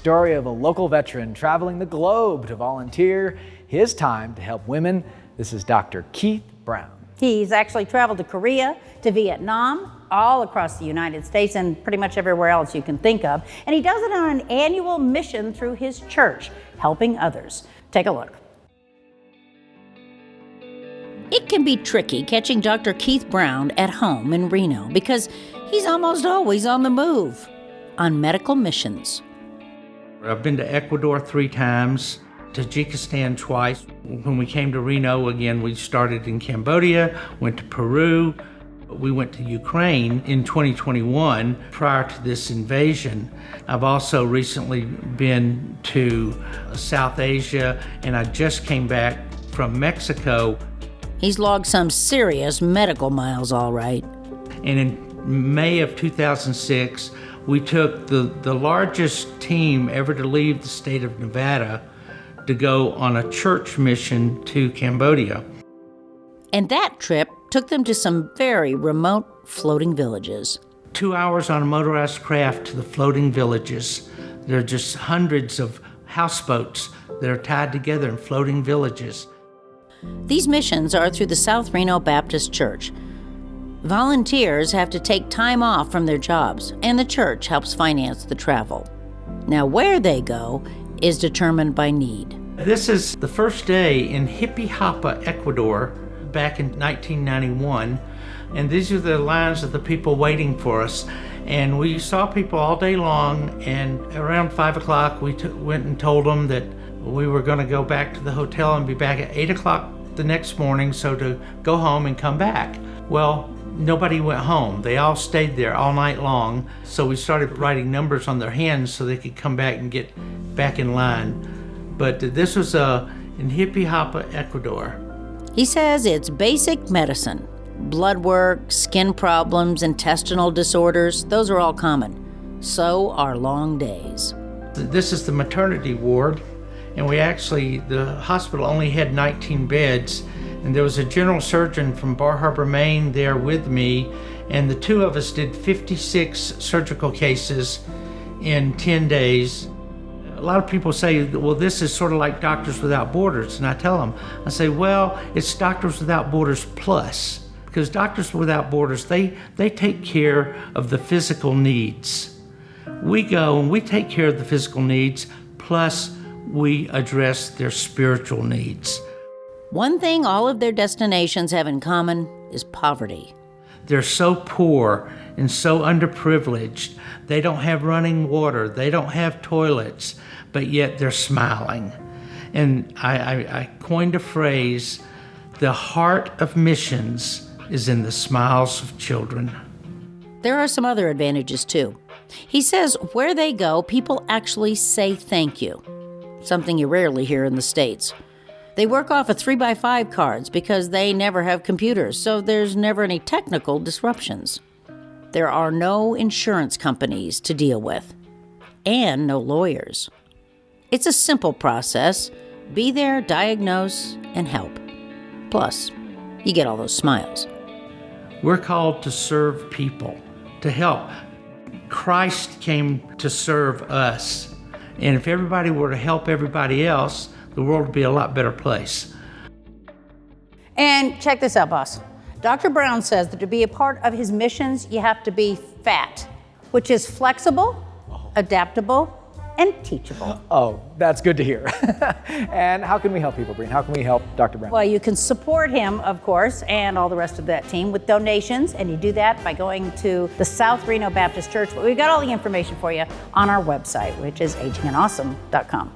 story of a local veteran traveling the globe to volunteer his time to help women. This is Dr. Keith Brown. He's actually traveled to Korea, to Vietnam, all across the United States and pretty much everywhere else you can think of. And he does it on an annual mission through his church, helping others. Take a look. It can be tricky catching Dr. Keith Brown at home in Reno because he's almost always on the move, on medical missions. I've been to Ecuador 3 times, Tajikistan twice. When we came to Reno again, we started in Cambodia, went to Peru. We went to Ukraine in 2021 prior to this invasion. I've also recently been to South Asia, and I just came back from Mexico. He's logged some serious medical miles, all right. And in May of 2006, we took the largest team ever to leave the state of Nevada to go on a church mission to Cambodia. And that trip took them to some very remote floating villages. 2 hours on a motorized craft to the floating villages. There are just hundreds of houseboats that are tied together in floating villages. These missions are through the South Reno Baptist Church. Volunteers have to take time off from their jobs, and the church helps finance the travel. Now, where they go is determined by need. This is the first day in Hippie Hapa, Ecuador, back in 1991, and these are the lines of the people waiting for us. And we saw people all day long, and around 5 o'clock we went and told them that we were going to go back to the hotel and be back at 8 o'clock the next morning, so to go home and come back. Well, nobody went home. They all stayed there all night long, so we started writing numbers on their hands so they could come back and get back in line. But this was in Hippie Hapa, Ecuador. He says it's basic medicine. Blood work, skin problems, intestinal disorders, those are all common. So are long days. This is the maternity ward, and the hospital only had 19 beds, and there was a general surgeon from Bar Harbor, Maine there with me, and the two of us did 56 surgical cases in 10 days. A lot of people say, well, this is sort of like Doctors Without Borders, and I tell them, I say, well, it's Doctors Without Borders plus, because Doctors Without Borders, they take care of the physical needs. We go and we take care of the physical needs, plus we address their spiritual needs. One thing all of their destinations have in common is poverty. They're so poor and so underprivileged. They don't have running water. They don't have toilets, but yet they're smiling. And I coined a phrase, the heart of missions is in the smiles of children. There are some other advantages too. He says where they go, people actually say thank you, something you rarely hear in the States. They work off of 3x5 cards because they never have computers, so there's never any technical disruptions. There are no insurance companies to deal with, and no lawyers. It's a simple process. Be there, diagnose, and help. Plus, you get all those smiles. We're called to serve people, to help. Christ came to serve us. And if everybody were to help everybody else, the world would be a lot better place. And check this out, boss. Dr. Brown says that to be a part of his missions, you have to be fat, which is flexible, adaptable, and teachable. Oh, that's good to hear. And how can we help people, Breen? How can we help Dr. Brown? Well, you can support him, of course, and all the rest of that team with donations, and you do that by going to the South Reno Baptist Church. But we've got all the information for you on our website, which is agingandawesome.com.